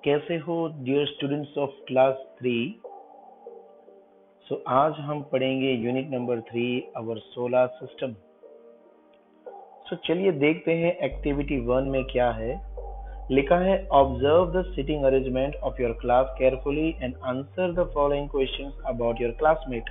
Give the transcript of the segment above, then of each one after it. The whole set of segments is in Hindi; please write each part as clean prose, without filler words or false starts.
कैसे हो डियर स्टूडेंट्स ऑफ क्लास 3। आज हम पढ़ेंगे unit number 3 our solar system. चलिए देखते हैं एक्टिविटी 1 में क्या है। लिखा है observe the sitting arrangement of your class carefully and answer the following questions about your classmate.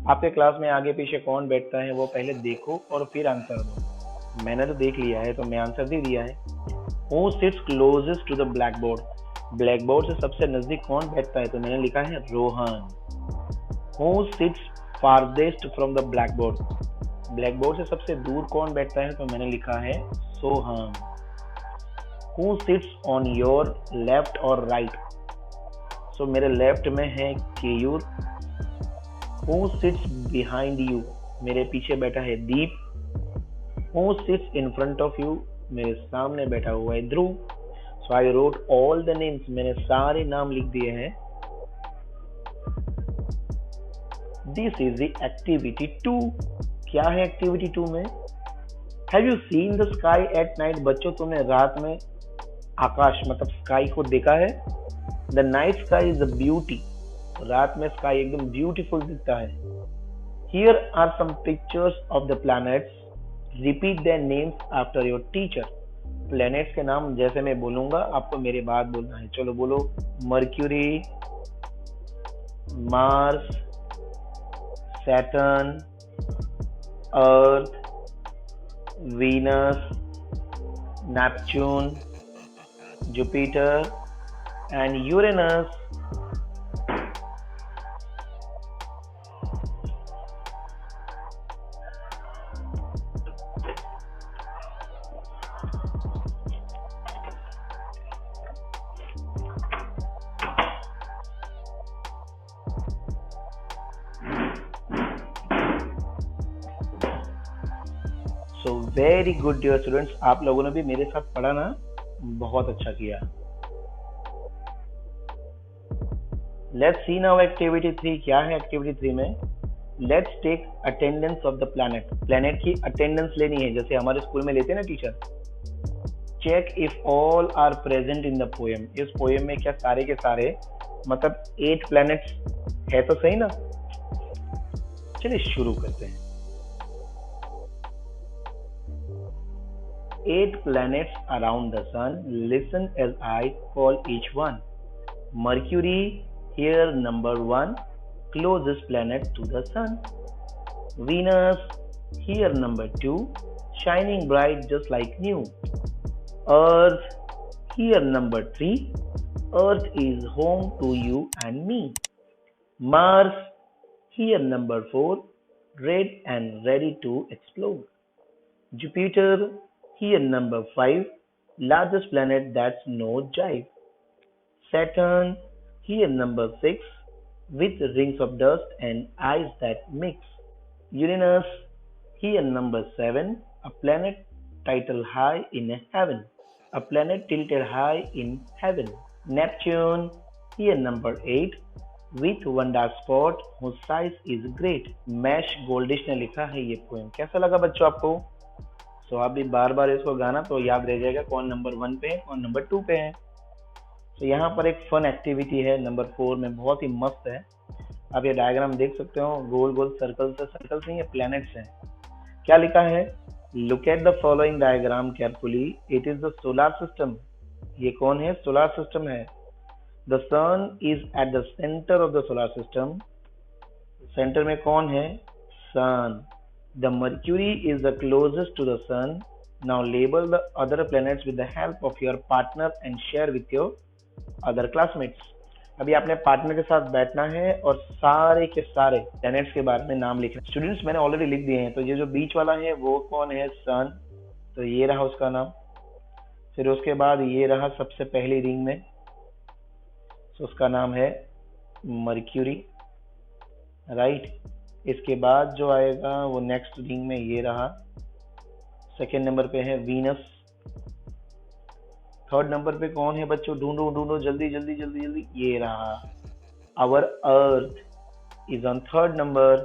आपके क्लास में आगे पीछे कौन बैठता है वो पहले देखो और फिर आंसर दो। मैंने तो देख लिया है तो मैं आंसर दे दिया है। Who sits closest to the blackboard? Black board से सबसे नजदीक कौन बैठता है तो मैंने लिखा है Rohan. Who sits farthest from the blackboard? Black board से सबसे दूर कौन बैठता है तो मैंने लिखा है सोहम। Who sits on your left or right? मेरे लेफ्ट में है Keyur. Who sits behind you? मेरे पीछे बैठा है दीप। Who sits in front of you? मेरे सामने बैठा हुआ है ध्रुव। So I wrote all the names, मैंने सारे नाम लिख दिए हैं। This is the activity 2। क्या है एक्टिविटी 2 में? Have you seen the sky at night? बच्चों तुमने रात में आकाश मतलब स्काई को देखा है? The night sky is a beauty। रात में स्काई एकदम ब्यूटीफुल दिखता है। Here are some pictures of the planets। Repeat their names after your teacher। Planets के नाम जैसे मैं बोलूंगा आपको मेरे बाद बोलना है। चलो बोलो। Mercury, Mars, Saturn, Earth, Venus, Neptune, Jupiter and Uranus. Very good dear students, आप लोगों ने भी मेरे साथ पढ़ा ना, बहुत अच्छा किया। Let's see now activity 3। क्या है एक्टिविटी 3 में? Let's take attendance of the planet. Planet की अटेंडेंस लेनी है जैसे हमारे स्कूल में लेते हैं ना teacher. Check if all are present in the poem. इस पोएम में क्या सारे के सारे मतलब 8 प्लैनेट्स है तो सही ना? चलिए शुरू करते हैं। 8 planets around the sun. Listen as I call each one. Mercury, here number 1, closest planet to the sun. Venus, here number 2, shining bright just like new. Earth, here number 3, Earth is home to you and me. Mars, here number 4, red and ready to explore. Jupiter, here number 5, largest planet that's no jive. Saturn, here number 6, with rings of dust and eyes that mix. Uranus, here number 7, a planet titled high in heaven. A planet tilted high in heaven. Neptune, here number 8, with one dark spot whose size is great. मैश गोल्डिश ने लिखा है ये पोएम। कैसा लगा बच्चों आपको? आप भी बार बार इसको गाना तो याद रह जाएगा कौन नंबर 1 पे है कौन नंबर 2 पे है। यहाँ पर एक फन एक्टिविटी है नंबर 4 में, बहुत ही मस्त है। आप ये डायग्राम देख सकते हो, गोल गोल सर्कल्स है, सर्कल्स नहीं है प्लैनेट्स हैं। क्या लिखा है? Look at the following diagram carefully, it is the solar system. ये कौन है? सोलर सिस्टम है। The sun is at the centre of the solar system. Centre में कौन है? सन। The Mercury is the closest to the Sun. Now label the other planets with the help of your partner and share with your other classmates. अभी आपने पार्टनर के साथ बैठना है और सारे के सारे प्लैनेट्स के बारे में नाम लिखना। स्टूडेंट्स मैंने ऑलरेडी लिख दिए हैं। तो ये जो बीच वाला है वो कौन है? सन। तो ये रहा उसका नाम। फिर उसके बाद ये रहा सबसे पहली रिंग में, तो उसका नाम है मर्क्यूरी, राइट। इसके बाद जो आएगा वो नेक्स्ट रिंग में ये रहा, सेकेंड नंबर पे है वीनस। थर्ड नंबर पे कौन है बच्चों? ढूंढो ढूंढो जल्दी जल्दी जल्दी जल्दी। ये रहा our Earth is on third number.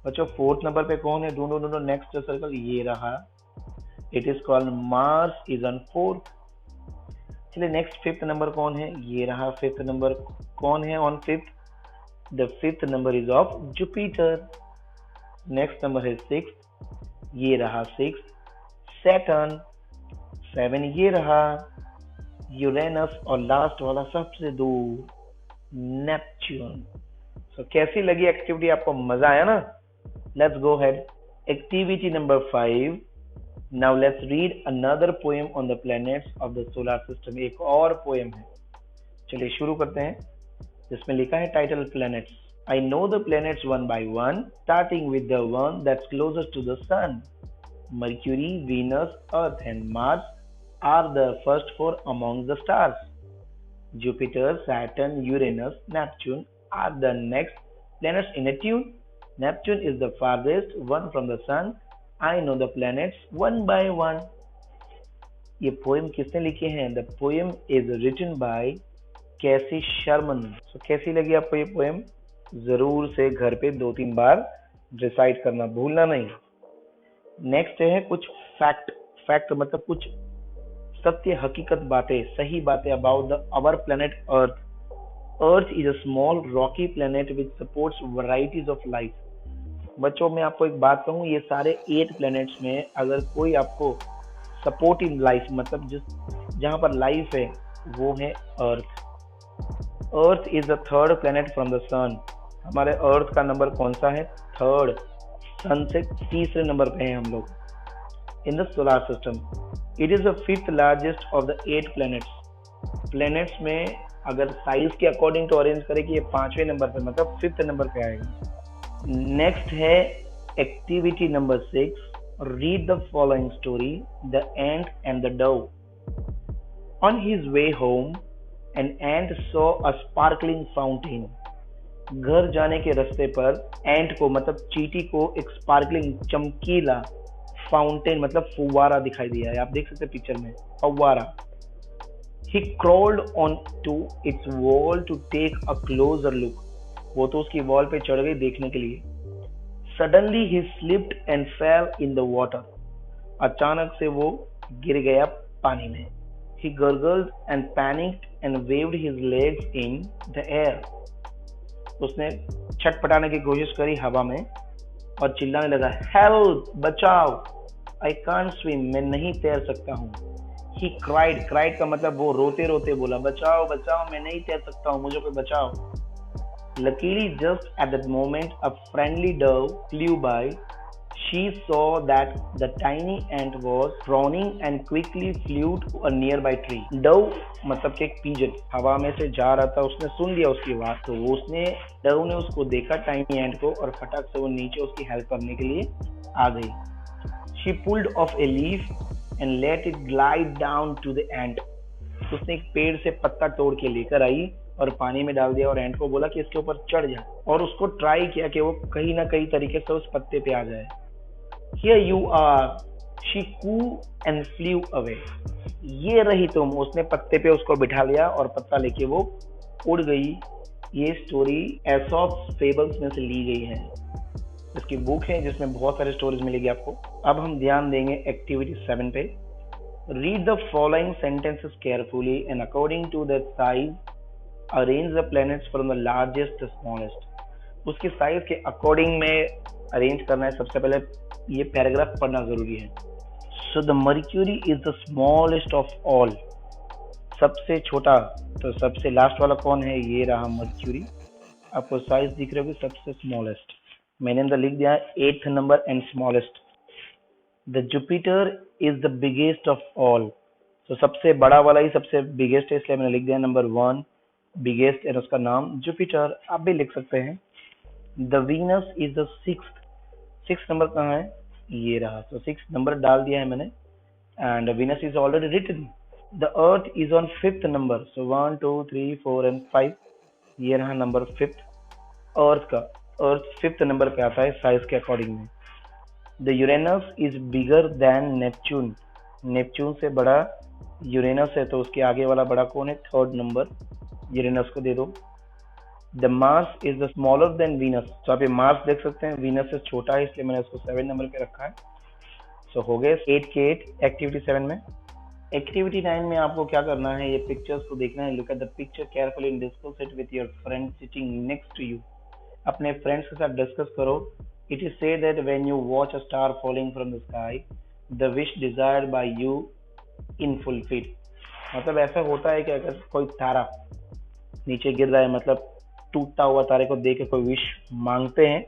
बच्चों फोर्थ नंबर पे कौन है? ढूंढो ढूंढो नेक्स्ट सर्कल। ये रहा, it is called Mars is on fourth. चलिए नेक्स्ट फिफ्थ नंबर कौन है, ये रहा फिफ्थ नंबर। कौन है on fifth? The fifth number is of Jupiter. Next number है सिक्स, ये रहा सिक्स। सैटर्न, सेवन ये रहा। यूरेनस और लास्ट वाला सबसे दूर नेपच्यून। सो कैसी लगी एक्टिविटी, आपको मजा आया ना? Let's go head. Activity number 5। Now let's read another poem on the planets of the solar system. एक और पोएम है, चलिए शुरू करते हैं, जिसमें लिखा है title planets. I know the planets one by one, starting with the one that's closest to the sun. Mercury, Venus, Earth and Mars are the first four among the stars. Jupiter, Saturn, Uranus, Neptune are the next planets in a tune. Neptune is the farthest one from the sun. I know the planets one by one. ये पोएम किसने लिखे हैं? The poem is written by कैसी शर्मन। So, कैसी लगी आपको ये पोएम? जरूर से घर पे 2-3 बार रिसाइट करना भूलना नहीं। नेक्स्ट है कुछ फैक्ट मतलब कुछ सत्य हकीकत बातें, सही बातें about the our planet earth. Earth is a small Rocky planet which supports varieties of life. बच्चों मैं आपको एक बात कहूँ, ये सारे 8 प्लेनेट्स में अगर कोई आपको सपोर्टिव लाइफ मतलब जहाँ पर लाइफ है वो है earth. Earth is the third planet from the sun. हमारे अर्थ का नंबर कौन सा है? थर्ड। सन से तीसरे नंबर पे हैं हम लोग in the solar system. It is the fifth largest of the 8 planets. Planets में अगर साइज के अकॉर्डिंग तो अरेंज करें कि ये 5वें नंबर पे मतलब फिफ्थ नंबर पे आएगा। नेक्स्ट है activity number 6। Read the following story, the ant and the Dove. On his way home an ant saw a sparkling fountain. घर जाने के रास्ते पर एंट को मतलब चींटी को एक स्पार्कलिंग चमकीला फाउंटेन मतलब फुवारा दिखाई दिया है। आप देख सकते हैं पिक्चर में फुवारा। He crawled on to its wall to take a closer look. वो तो उसकी वॉल पे चढ़ गई देखने के लिए। Suddenly he slipped and fell in the water. अचानक से वो गिर गया पानी में। He gurgled and panicked and waved his legs in the air. उसने छटपटाने की कोशिश करी हवा में और चिल्लाने लगा, हेल्प, बचाओ, आई कांट स्विम, मैं नहीं तैर सकता हूँ। ही क्राइड का मतलब वो रोते रोते बोला, बचाओ बचाओ, मैं नहीं तैर सकता हूँ, मुझे कोई बचाओ। Luckily just at that moment a friendly dove flew by. She saw that the tiny ant was frowning and quickly flew to a nearby tree. Dove मतलब कि एक pigeon हवा में से जा रहा था, उसने सुन लिया उसकी आवाज, तो डव ने उसको देखा टाइनी एंट को और फटाक से वो नीचे उसकी हेल्प करने के लिए आ गई। She pulled off a leaf and let it glide down to the ant. उसने एक पेड़ से पत्ता तोड़ के लेकर आई और पानी में डाल दिया और एंट को बोला कि इसके ऊपर चढ़ जा, और उसको ट्राई किया कि वो कहीं ना कहीं तरीके से उस पत्ते पे आ जाए। Here you are, she cooed and flew away. ये रही तुम, उसने पत्ते पे उसको बिठा लिया और पत्ता लेके वो उड़ गई। ये स्टोरी एसॉप्स फेबल्स में से ली गई है। इसकी बुक है जिसमें बहुत सारे स्टोरीज मिलेगी आपको। अब हम ध्यान देंगे एक्टिविटी 7 पे। Read the following sentences carefully and according to the size arrange the planets from the largest to smallest. उसके साइज के अकॉर्डिंग में अरेंज करना है। सबसे पहले ये पैराग्राफ पढ़ना जरूरी है। So the Mercury is the smallest of all. सबसे छोटा, तो सबसे लास्ट वाला कौन है? ये रहा मर्क्यूरी। आपको साइज दिख रहे होगी, सबसे स्मॉलेस्ट। मैंने अंदर लिख दिया 8th number and smallest. The Jupiter is the biggest of all. तो सबसे बड़ा वाला ही सबसे बिगेस्ट है, इसलिए मैंने लिख दिया नंबर 1 बिगेस्ट एंड उसका नाम जुपिटर। आप भी लिख सकते हैं। The Venus is the 6th number कहाँ है? ये रहा। तो 6th नंबर डाल दिया है मैंने and Venus is already written. The Earth is on 5th number. So 1 2 3 4 and 5। ये रहा नंबर 5th अर्थ का। अर्थ 5th नंबर पे आता है साइज के अकॉर्डिंग में। The Uranus is bigger than Neptune. Neptune से बड़ा यूरेनस है, तो उसके आगे वाला बड़ा कौन है? 3rd number. यूरेनस को दे दो। The Mars is the smaller than Venus. तो आप ये मार्स देख सकते हैं, वीनस से छोटा है, इसलिए मैंने उसको 7 नंबर पे रखा है। सो हो गए 8 के 8 एक्टिविटी 7 में। एक्टिविटी 9 में आपको क्या करना है, ये पिक्चर्स को देखना है. Look at the picture carefully and discuss it with your friend sitting next to you. अपने फ्रेंड्स के साथ डिस्कस करो. It is say that when you watch a star falling from the sky the wish desired by you in fulfil. मतलब ऐसा होता है कि अगर कोई तारा नीचे गिर रहा है, मतलब टूटता हुआ तारे को देख के कोई विश मांगते हैं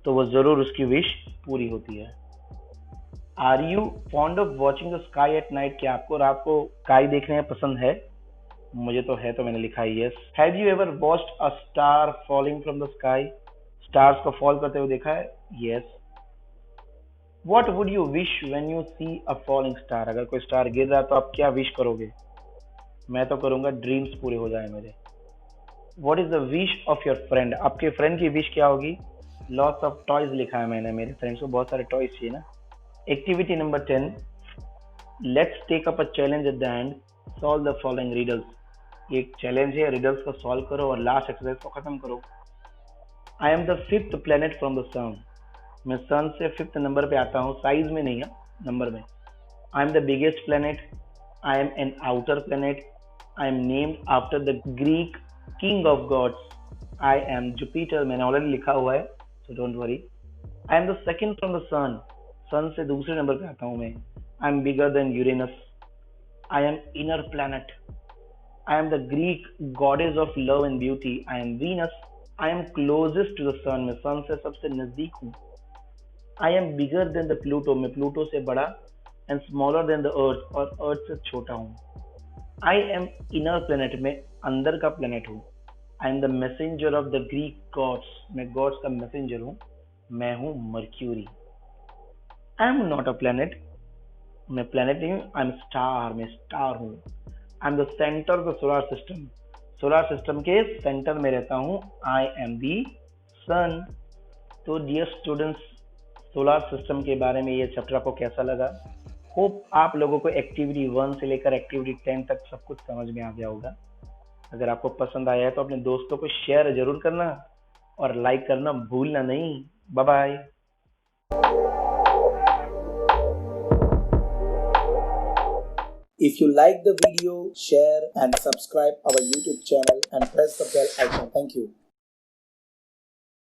तो वो जरूर उसकी विश पूरी होती है. Are you fond of watching the sky at night. क्या आपको रात को स्काई देखने में पसंद है? मुझे तो है, तो मैंने लिखा है yes. Have you ever watched a star falling from the sky. Stars को फॉल करते हुए देखा है? Yes. What would you wish when you see a falling star. अगर कोई स्टार गिर रहा है तो आप क्या विश करोगे? मैं तो करूंगा ड्रीम्स पूरे हो जाए मेरे. What is the wish of your friend. आपके फ्रेंड की विश क्या होगी? लॉट्स ऑफ टॉयज लिखा है मैंने. मेरे फ्रेंड्स को बहुत सारे टॉयज चाहिए ना. Activity number 10. Let's take up a challenge at the end. Solve the following riddles. ये एक चैलेंज है, रिडल्स को सॉल्व करो और लास्ट एक्सरसाइज को खत्म करो. I am the fifth planet from the sun. मैं सन से फिफ्थ नंबर पे आता हूँ, साइज में नहीं है, नंबर में. I am the biggest planet. I am an outer planet. I am named after the Greek king of gods. I am Jupiter. मैंने ऑलरेडी लिखा हुआ है, so don't worry. I am the second from the sun. Sun से दूसरे नंबर पे आता हूँ मैं. I am bigger than Uranus. I am inner planet. I am the Greek goddess of love and beauty. I am Venus. I am closest to the sun. मैं सन से सबसे नजदीक हूँ. I am bigger than the Pluto. मैं प्लूटो से बड़ा. And smaller than the earth. और अर्थ से छोटा हूँ. I am inner planet. में अंदर का प्लैनेट हूँ. I am the messenger of the Greek gods. मैं गॉड्स का मैसेंजर हूँ. मैं हूँ Mercury. I am not a planet. मैं प्लैनेट नहीं हूँ. I am star. मैं स्टार हूँ. I am the centre of the solar system. Solar system के सेंटर में रहता हूँ. आई एम दी सन. तो डियर स्टूडेंट्स, सोलर सिस्टम के बारे में ये चैप्टर आपको कैसा लगा? होप आप लोगों को एक्टिविटी 1 से लेकर एक्टिविटी 10 तक सब कुछ समझ में आ गया होगा. अगर आपको पसंद आया है तो अपने दोस्तों को शेयर जरूर करना और लाइक करना भूलना नहीं. Bye bye. If you like the video, share and subscribe our YouTube channel and press the bell icon. Thank you.